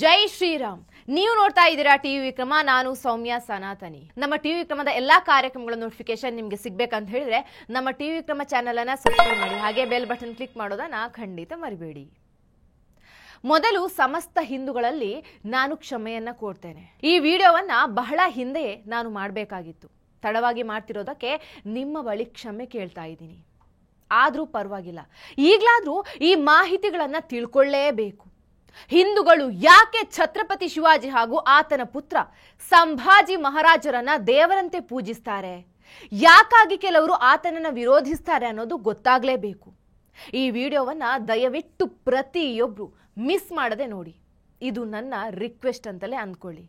ಜೈ ಶ್ರೀರಾಮ್. ನೀವು ನೋಡ್ತಾ ಇದ್ದೀರಾ ಟಿವಿ ವಿಕ್ರಮ. ನಾನು ಸೌಮ್ಯ ಸನಾತನಿ. ನಮ್ಮ ಟಿವಿ ವಿಕ್ರಮದ ಎಲ್ಲಾ ಕಾರ್ಯಕ್ರಮಗಳ ನೋಟಿಫಿಕೇಶನ್ ನಿಮಗೆ ಸಿಗಬೇಕಂತ ಹೇಳಿದ್ರೆ ನಮ್ಮ ಟಿವಿ ವಿಕ್ರಮ ಚಾನೆಲ್ ಅನ್ನು ಸಬ್ಸ್ಕ್ರೈಬ್ ಮಾಡಿ, ಹಾಗೆ ಬೆಲ್ ಬಟನ್ ಕ್ಲಿಕ್ ಮಾಡೋದನ್ನ ಖಂಡಿತ ಮರಿಬೇಡಿ. ಮೊದಲು ಸಮಸ್ತ ಹಿಂದೂಗಳಲ್ಲಿ ನಾನು ಕ್ಷಮೆಯನ್ನ ಕೋರ್ತೇನೆ. ಈ ವಿಡಿಯೋವನ್ನ ಬಹಳ ಹಿಂದೆ ನಾನು ಮಾಡಬೇಕಾಗಿತ್ತು. ತಡವಾಗಿ ಮಾಡ್ತಿರೋದಕ್ಕೆ ನಿಮ್ಮ ಬಳಿ ಕ್ಷಮೆ ಕೇಳ್ತಾ ಇದ್ದೀನಿ. ಆದ್ರೂ ಪರವಾಗಿಲ್ಲ, ಈಗಲಾದ್ರೂ ಈ ಮಾಹಿತಿಗಳನ್ನ ತಿಳ್ಕೊಳ್ಳೇಬೇಕು. ಹಿಂದೂಗಳು ಯಾಕೆ ಛತ್ರಪತಿ ಶಿವಾಜಿ ಹಾಗೂ ಆತನ ಪುತ್ರ ಸಂಭಾಜಿ ಮಹಾರಾಜರನ್ನ ದೇವರಂತೆ ಪೂಜಿಸ್ತಾರೆ, ಯಾಕಾಗಿ ಕೆಲವರು ಆತನನ್ನ ವಿರೋಧಿಸ್ತಾರೆ ಅನ್ನೋದು ಗೊತ್ತಾಗಲೇಬೇಕು. ಈ ವಿಡಿಯೋವನ್ನ ದಯವಿಟ್ಟು ಪ್ರತಿಯೊಬ್ರು ಮಿಸ್ ಮಾಡದೆ ನೋಡಿ. ಇದು ನನ್ನ ರಿಕ್ವೆಸ್ಟ್ ಅಂತಲೇ ಅಂದ್ಕೊಳ್ಳಿ.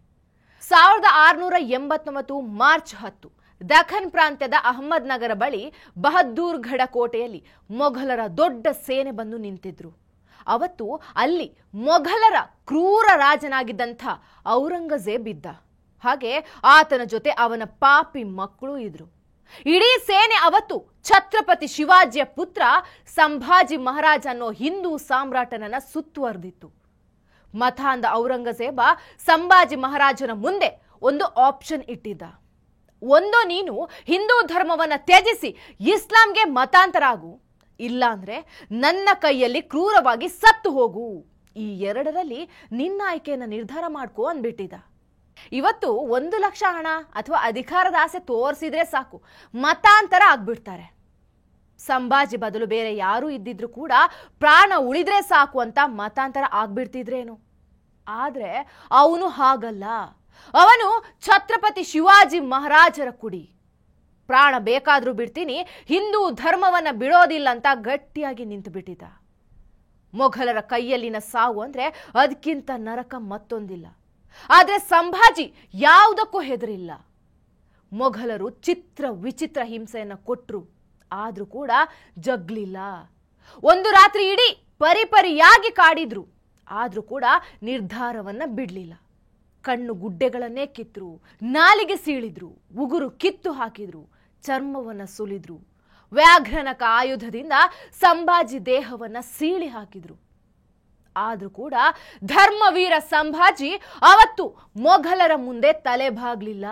1689 ಮಾರ್ಚ್ 10 ದಖನ್ ಪ್ರಾಂತ್ಯದ ಅಹಮದ್ ನಗರ ಬಳಿ ಬಹದ್ದೂರ್ಗಢ ಕೋಟೆಯಲ್ಲಿ ಮೊಘಲರ ದೊಡ್ಡ ಸೇನೆ ಬಂದು ನಿಂತಿದ್ರು. ಅವತ್ತು ಅಲ್ಲಿ ಮೊಘಲರ ಕ್ರೂರ ರಾಜನಾಗಿದ್ದಂಥ ಔರಂಗಜೇಬ್ ಇದ್ದ. ಹಾಗೆ ಆತನ ಜೊತೆ ಅವನ ಪಾಪಿ ಮಕ್ಕಳು ಇದ್ರು. ಇಡೀ ಸೇನೆ ಅವತ್ತು ಛತ್ರಪತಿ ಶಿವಾಜಿಯ ಪುತ್ರ ಸಂಭಾಜಿ ಮಹಾರಾಜ ಅನ್ನೋ ಹಿಂದೂ ಸಾಮ್ರಾಟನನ್ನ ಸುತ್ತುವರೆದಿತ್ತು. ಮತಾಂಧ ಔರಂಗಜೇಬ ಸಂಭಾಜಿ ಮಹಾರಾಜನ ಮುಂದೆ ಒಂದು ಆಪ್ಷನ್ ಇಟ್ಟಿದ್ದ. ಒಂದು, ನೀನು ಹಿಂದೂ ಧರ್ಮವನ್ನ ತ್ಯಜಿಸಿ ಇಸ್ಲಾಂಗೆ ಮತಾಂತರ ಆಗು, ಇಲ್ಲಾಂದ್ರೆ ನನ್ನ ಕೈಯಲ್ಲಿ ಕ್ರೂರವಾಗಿ ಸತ್ತು ಹೋಗು. ಈ ಎರಡರಲ್ಲಿ ನಿನ್ನ ಆಯ್ಕೆಯನ್ನು ನಿರ್ಧಾರ ಮಾಡ್ಕೋ ಅಂದ್ಬಿಟ್ಟಿದ್ದ. ಇವತ್ತು 1 ಲಕ್ಷ ಹಣ ಅಥವಾ ಅಧಿಕಾರದ ಆಸೆ ತೋರಿಸಿದ್ರೆ ಸಾಕು, ಮತಾಂತರ ಆಗ್ಬಿಡ್ತಾರೆ. ಸಂಭಾಜಿ ಬದಲು ಬೇರೆ ಯಾರು ಇದ್ದಿದ್ರು ಕೂಡ ಪ್ರಾಣ ಉಳಿದ್ರೆ ಸಾಕು ಅಂತ ಮತಾಂತರ ಆಗ್ಬಿಡ್ತಿದ್ರೇನು. ಆದ್ರೆ ಅವನು ಹಾಗಲ್ಲ. ಅವನು ಛತ್ರಪತಿ ಶಿವಾಜಿ ಮಹಾರಾಜರ ಕುಡಿ. ಪ್ರಾಣ ಬೇಕಾದ್ರೂ ಬಿಡ್ತೀನಿ, ಹಿಂದೂ ಧರ್ಮವನ್ನ ಬಿಡೋದಿಲ್ಲ ಅಂತ ಗಟ್ಟಿಯಾಗಿ ನಿಂತು ಬಿಟ್ಟಿದ್ದ. ಮೊಘಲರ ಕೈಯಲ್ಲಿನ ಸಾವು ಅಂದ್ರೆ ಅದಕ್ಕಿಂತ ನರಕ ಮತ್ತೊಂದಿಲ್ಲ. ಆದ್ರೆ ಸಂಭಾಜಿ ಯಾವುದಕ್ಕೂ ಹೆದರಿಲ್ಲ. ಮೊಘಲರು ಚಿತ್ರ ವಿಚಿತ್ರ ಹಿಂಸೆಯನ್ನ ಕೊಟ್ರು, ಆದ್ರೂ ಕೂಡ ಜಗ್ಲಿಲ್ಲ. ಒಂದು ರಾತ್ರಿ ಇಡೀ ಪರಿಪರಿಯಾಗಿ ಕಾಡಿದ್ರು, ಆದ್ರೂ ಕೂಡ ನಿರ್ಧಾರವನ್ನ ಬಿಡ್ಲಿಲ್ಲ. ಕಣ್ಣು ಗುಡ್ಡೆಗಳನ್ನೇ ಕಿತ್ತರು, ನಾಲಿಗೆ ಸೀಳಿದ್ರು, ಉಗುರು ಕಿತ್ತು ಹಾಕಿದ್ರು, ಚರ್ಮವನ್ನ ಸುಲಿದ್ರು. ವ್ಯಾಘ್ರನಕ ಆಯುಧದಿಂದ ಸಂಭಾಜಿ ದೇಹವನ್ನ ಸೀಳಿ ಹಾಕಿದ್ರು. ಆದ್ರೂ ಕೂಡ ಧರ್ಮವೀರ ಸಂಭಾಜಿ ಅವತ್ತು ಮೊಘಲರ ಮುಂದೆ ತಲೆಬಾಗ್ಲಿಲ್ಲ.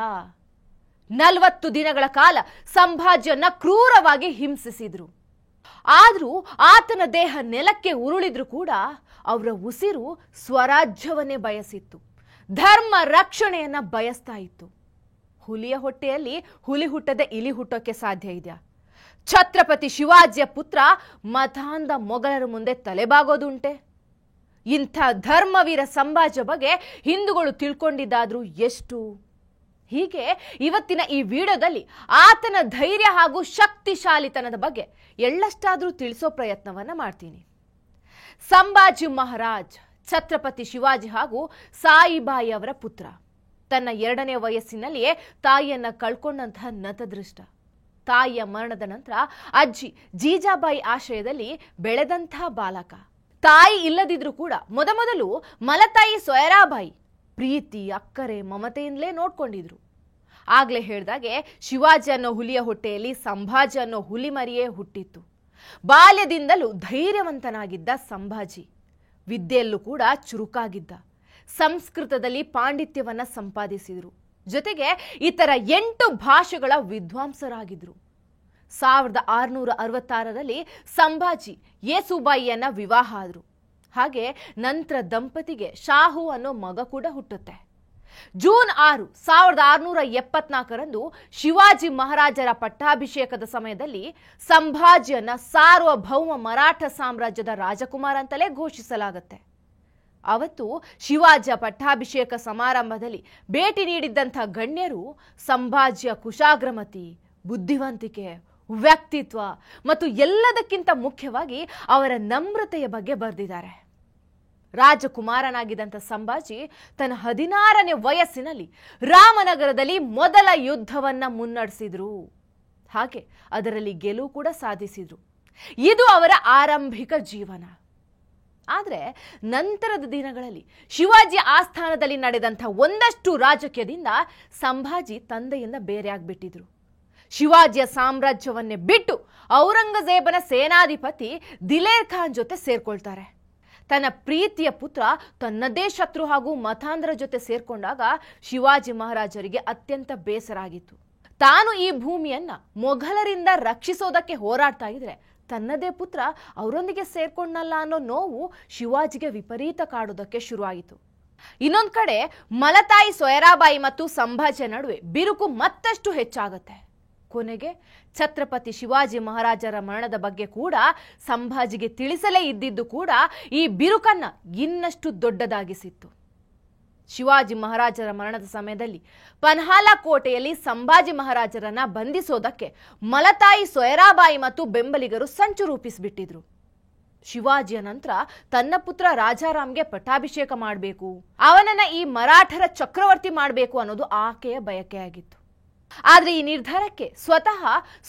40 ದಿನಗಳ ಕಾಲ ಸಂಭಾಜಿಯನ್ನ ಕ್ರೂರವಾಗಿ ಹಿಂಸಿಸಿದ್ರು. ಆದ್ರೂ ಆತನ ದೇಹ ನೆಲಕ್ಕೆ ಉರುಳಿದ್ರು ಕೂಡ ಅವರ ಉಸಿರು ಸ್ವರಾಜ್ಯವನ್ನೇ ಬಯಸಿತ್ತು, ಧರ್ಮ ರಕ್ಷಣೆಯನ್ನ ಬಯಸ್ತಾ ಇತ್ತು. ಹುಲಿಯ ಹೊಟ್ಟೆಯಲ್ಲಿ ಹುಲಿ ಹುಟ್ಟದೆ ಇಲಿ ಹುಟ್ಟೋಕೆ ಸಾಧ್ಯ ಇದೆಯಾ? ಛತ್ರಪತಿ ಶಿವಾಜಿಯ ಪುತ್ರ ಮತಾಂಧ ಮೊಘಲರ ಮುಂದೆ ತಲೆಬಾಗೋದುಂಟೆ? ಇಂಥ ಧರ್ಮವೀರ ಸಂಭಾಜಿಯ ಬಗ್ಗೆ ಹಿಂದೂಗಳು ತಿಳ್ಕೊಂಡಿದ್ದಾದ್ರೂ ಎಷ್ಟು? ಹೀಗೆ ಇವತ್ತಿನ ಈ ವಿಡಿಯೋದಲ್ಲಿ ಆತನ ಧೈರ್ಯ ಹಾಗೂ ಶಕ್ತಿಶಾಲಿತನದ ಬಗ್ಗೆ ಎಳ್ಳಷ್ಟಾದ್ರೂ ತಿಳಿಸೋ ಪ್ರಯತ್ನವನ್ನ ಮಾಡ್ತೀನಿ. ಸಂಭಾಜಿ ಮಹಾರಾಜ್ ಛತ್ರಪತಿ ಶಿವಾಜಿ ಹಾಗೂ ಸಾಯಿಬಾಯಿ ಅವರ ಪುತ್ರ. ತನ್ನ 2ನೇ ವಯಸ್ಸಿನಲ್ಲಿಯೇ ತಾಯಿಯನ್ನ ಕಳ್ಕೊಂಡಂತಹ ನತದೃಷ್ಟ. ತಾಯಿಯ ಮರಣದ ನಂತರ ಅಜ್ಜಿ ಜೀಜಾಬಾಯಿ ಆಶ್ರಯದಲ್ಲಿ ಬೆಳೆದಂತಹ ಬಾಲಕ. ತಾಯಿ ಇಲ್ಲದಿದ್ರೂ ಕೂಡ ಮೊದಮೊದಲು ಮಲತಾಯಿ ಸೊಯರಾಬಾಯಿ ಪ್ರೀತಿ, ಅಕ್ಕರೆ, ಮಮತೆಯಿಂದಲೇ ನೋಡ್ಕೊಂಡಿದ್ರು. ಆಗ್ಲೇ ಹೇಳ್ದಾಗೆ ಶಿವಾಜಿ ಅನ್ನೋ ಹುಲಿಯ ಹೊಟ್ಟೆಯಲ್ಲಿ ಸಂಭಾಜಿ ಅನ್ನೋ ಹುಲಿ ಮರಿಯೇ ಹುಟ್ಟಿತ್ತು. ಬಾಲ್ಯದಿಂದಲೂ ಧೈರ್ಯವಂತನಾಗಿದ್ದ ಸಂಭಾಜಿ ವಿದ್ಯೆಯಲ್ಲೂ ಕೂಡ ಚುರುಕಾಗಿದ್ದ. ಸಂಸ್ಕೃತದಲ್ಲಿ ಪಾಂಡಿತ್ಯವನ್ನ ಸಂಪಾದಿಸಿದ್ರು. ಜೊತೆಗೆ ಇತರ 8 ಭಾಷೆಗಳ ವಿದ್ವಾಂಸರಾಗಿದ್ರು. 1666ರಲ್ಲಿ ಸಂಭಾಜಿ ಯೇಸುಬಾಯಿಯನ್ನ ವಿವಾಹ ಆದ್ರು. ಹಾಗೆ ನಂತರ ದಂಪತಿಗೆ ಶಾಹು ಅನ್ನೋ ಮಗ ಕೂಡ ಹುಟ್ಟುತ್ತೆ. ಜೂನ್ 6, 1674ರಂದು ಶಿವಾಜಿ ಮಹಾರಾಜರ ಪಟ್ಟಾಭಿಷೇಕದ ಸಮಯದಲ್ಲಿ ಸಂಭಾಜಿಯನ್ನ ಸಾರ್ವಭೌಮ ಮರಾಠ ಸಾಮ್ರಾಜ್ಯದ ರಾಜಕುಮಾರ ಅಂತಲೇ ಘೋಷಿಸಲಾಗುತ್ತೆ. ಅವತ್ತು ಶಿವಾಜಿಯ ಪಟ್ಟಾಭಿಷೇಕ ಸಮಾರಂಭದಲ್ಲಿ ಭೇಟಿ ನೀಡಿದ್ದಂಥ ಗಣ್ಯರು ಸಂಭಾಜಿಯ ಕುಶಾಗ್ರಮತಿ, ಬುದ್ಧಿವಂತಿಕೆ, ವ್ಯಕ್ತಿತ್ವ ಮತ್ತು ಎಲ್ಲದಕ್ಕಿಂತ ಮುಖ್ಯವಾಗಿ ಅವರ ನಮ್ರತೆಯ ಬಗ್ಗೆ ಬರೆದಿದ್ದಾರೆ. ರಾಜಕುಮಾರನಾಗಿದ್ದಂಥ ಸಂಭಾಜಿ ತನ್ನ 16ನೇ ವಯಸ್ಸಿನಲ್ಲಿ ರಾಮನಗರದಲ್ಲಿ ಮೊದಲ ಯುದ್ಧವನ್ನ ಮುನ್ನಡೆಸಿದ್ರು. ಹಾಗೆ ಅದರಲ್ಲಿ ಗೆಲುವು ಕೂಡ ಸಾಧಿಸಿದ್ರು. ಇದು ಅವರ ಆರಂಭಿಕ ಜೀವನ. ಆದ್ರೆ ನಂತರದ ದಿನಗಳಲ್ಲಿ ಶಿವಾಜಿ ಆಸ್ಥಾನದಲ್ಲಿ ನಡೆದಂಥ ಒಂದಷ್ಟು ರಾಜಕೀಯದಿಂದ ಸಂಭಾಜಿ ತಂದೆಯಿಂದ ಬೇರೆಯಾಗ್ಬಿಟ್ಟಿದ್ರು. ಶಿವಾಜಿಯ ಸಾಮ್ರಾಜ್ಯವನ್ನೇ ಬಿಟ್ಟು ಔರಂಗಜೇಬನ ಸೇನಾಧಿಪತಿ ದಿಲೇರ್ ಖಾನ್ ಜೊತೆ ಸೇರ್ಕೊಳ್ತಾರೆ. ತನ್ನ ಪ್ರೀತಿಯ ಪುತ್ರ ತನ್ನದೇ ಶತ್ರು ಹಾಗೂ ಮತಾಂಧರ ಜೊತೆ ಸೇರ್ಕೊಂಡಾಗ ಶಿವಾಜಿ ಮಹಾರಾಜರಿಗೆ ಅತ್ಯಂತ ಬೇಸರ ಆಗಿತ್ತು. ತಾನು ಈ ಭೂಮಿಯನ್ನ ಮೊಘಲರಿಂದ ರಕ್ಷಿಸೋದಕ್ಕೆ ಹೋರಾಡ್ತಾ ಇದ್ರೆ ತನ್ನದೇ ಪುತ್ರ ಅವರೊಂದಿಗೆ ಸೇರ್ಕೊಂಡಲ್ಲ ಅನ್ನೋ ನೋವು ಶಿವಾಜಿಗೆ ವಿಪರೀತ ಕಾಡೋದಕ್ಕೆ ಶುರುವಾಯಿತು. ಇನ್ನೊಂದ್ ಕಡೆ ಮಲತಾಯಿ ಸೊಯರಾಬಾಯಿ ಮತ್ತು ಸಂಭಾಜಿಯ ನಡುವೆ ಬಿರುಕು ಮತ್ತಷ್ಟು ಹೆಚ್ಚಾಗುತ್ತೆ. ಕೊನೆಗೆ ಛತ್ರಪತಿ ಶಿವಾಜಿ ಮಹಾರಾಜರ ಮರಣದ ಬಗ್ಗೆ ಕೂಡ ಸಂಭಾಜಿಗೆ ತಿಳಿಸಲೇ ಇದ್ದಿದ್ದು ಕೂಡ ಈ ಬಿರುಕನ್ನ ಇನ್ನಷ್ಟು ದೊಡ್ಡದಾಗಿಸಿತ್ತು. ಶಿವಾಜಿ ಮಹಾರಾಜರ ಮರಣದ ಸಮಯದಲ್ಲಿ ಪನ್ಹಾಲ ಕೋಟೆಯಲ್ಲಿ ಸಂಭಾಜಿ ಮಹಾರಾಜರನ್ನ ಬಂಧಿಸೋದಕ್ಕೆ ಮಲತಾಯಿ ಸೊಯರಾಬಾಯಿ ಮತ್ತು ಬೆಂಬಲಿಗರು ಸಂಚು ರೂಪಿಸಿಬಿಟ್ಟಿದ್ರು. ಶಿವಾಜಿಯ ನಂತರ ತನ್ನ ಪುತ್ರ ರಾಜಾರಾಮ್ಗೆ ಪಟ್ಟಾಭಿಷೇಕ ಮಾಡಬೇಕು, ಅವನನ್ನ ಈ ಮರಾಠರ ಚಕ್ರವರ್ತಿ ಮಾಡಬೇಕು ಅನ್ನೋದು ಆಕೆಯ ಬಯಕೆಯಾಗಿತ್ತು. ಆದ್ರೆ ಈ ನಿರ್ಧಾರಕ್ಕೆ ಸ್ವತಃ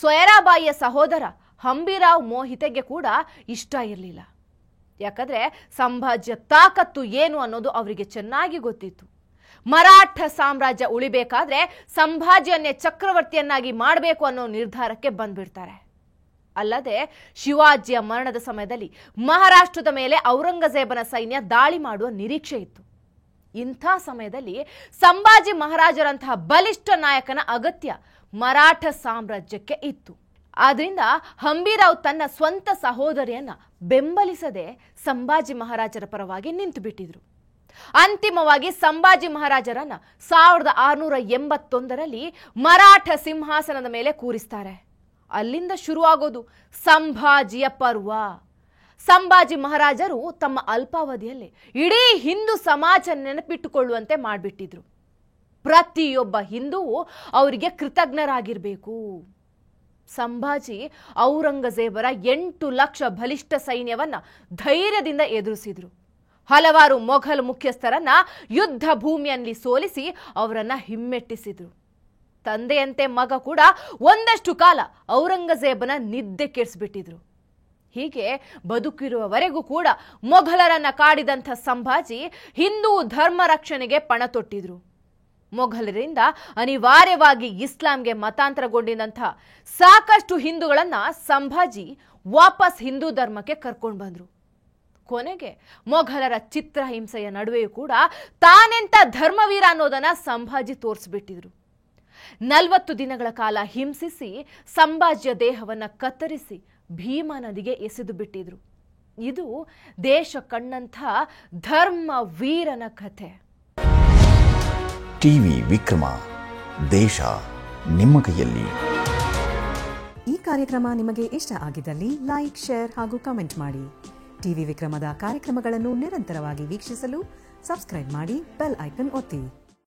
ಸೊಯರಾಬಾಯಿಯ ಸಹೋದರ ಹಂಬಿರಾವ್ ಮೋಹಿತೆಗೆ ಕೂಡ ಇಷ್ಟ ಇರಲಿಲ್ಲ. ಯಾಕಂದ್ರೆ ಸಂಭಾಜಿಯ ತಾಕತ್ತು ಏನು ಅನ್ನೋದು ಅವರಿಗೆ ಚೆನ್ನಾಗಿ ಗೊತ್ತಿತ್ತು. ಮರಾಠ ಸಾಮ್ರಾಜ್ಯ ಉಳಿಬೇಕಾದ್ರೆ ಸಂಭಾಜಿಯನ್ನೇ ಚಕ್ರವರ್ತಿಯನ್ನಾಗಿ ಮಾಡಬೇಕು ಅನ್ನೋ ನಿರ್ಧಾರಕ್ಕೆ ಬಂದ್ಬಿಡ್ತಾರೆ. ಅಲ್ಲದೆ ಶಿವಾಜಿಯ ಮರಣದ ಸಮಯದಲ್ಲಿ ಮಹಾರಾಷ್ಟ್ರದ ಮೇಲೆ ಔರಂಗಜೇಬನ ಸೈನ್ಯ ದಾಳಿ ಮಾಡುವ ನಿರೀಕ್ಷೆ ಇತ್ತು. ಇಂಥ ಸಮಯದಲ್ಲಿ ಸಂಭಾಜಿ ಮಹಾರಾಜರಂತಹ ಬಲಿಷ್ಠ ನಾಯಕನ ಅಗತ್ಯ ಮರಾಠ ಸಾಮ್ರಾಜ್ಯಕ್ಕೆ ಇತ್ತು. ಆದ್ರಿಂದ ಹಂಬಿರಾವ್ ತನ್ನ ಸ್ವಂತ ಸಹೋದರಿಯನ್ನ ಬೆಂಬಲಿಸದೆ ಸಂಭಾಜಿ ಮಹಾರಾಜರ ಪರವಾಗಿ ನಿಂತು ಬಿಟ್ಟಿದ್ರು. ಅಂತಿಮವಾಗಿ ಸಂಭಾಜಿ ಮಹಾರಾಜರನ್ನ 1681ರಲ್ಲಿ ಮರಾಠ ಸಿಂಹಾಸನದ ಮೇಲೆ ಕೂರಿಸ್ತಾರೆ. ಅಲ್ಲಿಂದ ಶುರುವಾಗೋದು ಸಂಭಾಜಿಯ ಪರ್ವ. ಸಂಭಾಜಿ ಮಹಾರಾಜರು ತಮ್ಮ ಅಲ್ಪಾವಧಿಯಲ್ಲೇ ಇಡೀ ಹಿಂದೂ ಸಮಾಜ ನೆನಪಿಟ್ಟುಕೊಳ್ಳುವಂತೆ ಮಾಡಿಬಿಟ್ಟಿದ್ರು. ಪ್ರತಿಯೊಬ್ಬ ಹಿಂದೂವು ಅವರಿಗೆ ಕೃತಜ್ಞರಾಗಿರ್ಬೇಕು. ಸಂಭಾಜಿ ಔರಂಗಜೇಬರ 8 ಲಕ್ಷ ಬಲಿಷ್ಠ ಸೈನ್ಯವನ್ನ ಧೈರ್ಯದಿಂದ ಎದುರಿಸಿದ್ರು. ಹಲವಾರು ಮೊಘಲ್ ಮುಖ್ಯಸ್ಥರನ್ನ ಯುದ್ಧ ಭೂಮಿಯಲ್ಲಿ ಸೋಲಿಸಿ ಅವರನ್ನ ಹಿಮ್ಮೆಟ್ಟಿಸಿದ್ರು. ತಂದೆಯಂತೆ ಮಗ ಕೂಡ ಒಂದಷ್ಟು ಕಾಲ ಔರಂಗಜೇಬನ ನಿದ್ದೆ ಕೆಡಿಸ್ಬಿಟ್ಟಿದ್ರು. ಹೀಗೆ ಬದುಕಿರುವವರೆಗೂ ಕೂಡ ಮೊಘಲರನ್ನ ಕಾಡಿದಂಥ ಸಂಭಾಜಿ ಹಿಂದೂ ಧರ್ಮ ರಕ್ಷಣೆಗೆ ಪಣ ತೊಟ್ಟಿದ್ರು. ಮೊಘಲರಿಂದ ಅನಿವಾರ್ಯವಾಗಿ ಇಸ್ಲಾಂಗೆ ಮತಾಂತರಗೊಂಡಿದ್ದಂಥ ಸಾಕಷ್ಟು ಹಿಂದೂಗಳನ್ನ ಸಂಭಾಜಿ ವಾಪಸ್ ಹಿಂದೂ ಧರ್ಮಕ್ಕೆ ಕರ್ಕೊಂಡು ಬಂದ್ರು. ಕೊನೆಗೆ ಮೊಘಲರ ಚಿತ್ರಹಿಂಸೆಯ ನಡುವೆಯೂ ಕೂಡ ತಾನೆಂತ ಧರ್ಮವೀರ ಅನ್ನೋದನ್ನ ಸಂಭಾಜಿ ತೋರಿಸ್ಬಿಟ್ಟಿದ್ರು. 40 ದಿನಗಳ ಕಾಲ ಹಿಂಸಿಸಿ ಸಂಭಾಜಿಯ ದೇಹವನ್ನ ಕತ್ತರಿಸಿ ಭೀಮಾ ನದಿಗೆ ಎಸೆದು ಬಿಟ್ಟಿದ್ರು. ಇದು ದೇಶ ಕಂಡಂಥ ಧರ್ಮ ವೀರನ ಕಥೆ. ಟಿವಿ ವಿಕ್ರಮ, ದೇಶ ನಿಮ್ಮ ಕೈಯಲ್ಲಿ. ಈ ಕಾರ್ಯಕ್ರಮ ನಿಮಗೆ ಇಷ್ಟ ಆಗಿದ್ದಲ್ಲಿ ಲೈಕ್, ಶೇರ್ ಹಾಗೂ ಕಮೆಂಟ್ ಮಾಡಿ. ಟಿವಿ ವಿಕ್ರಮದ ಕಾರ್ಯಕ್ರಮಗಳನ್ನು ನಿರಂತರವಾಗಿ ವೀಕ್ಷಿಸಲು ಸಬ್ಸ್ಕ್ರೈಬ್ ಮಾಡಿ, ಬೆಲ್ ಐಕನ್ ಒತ್ತಿ.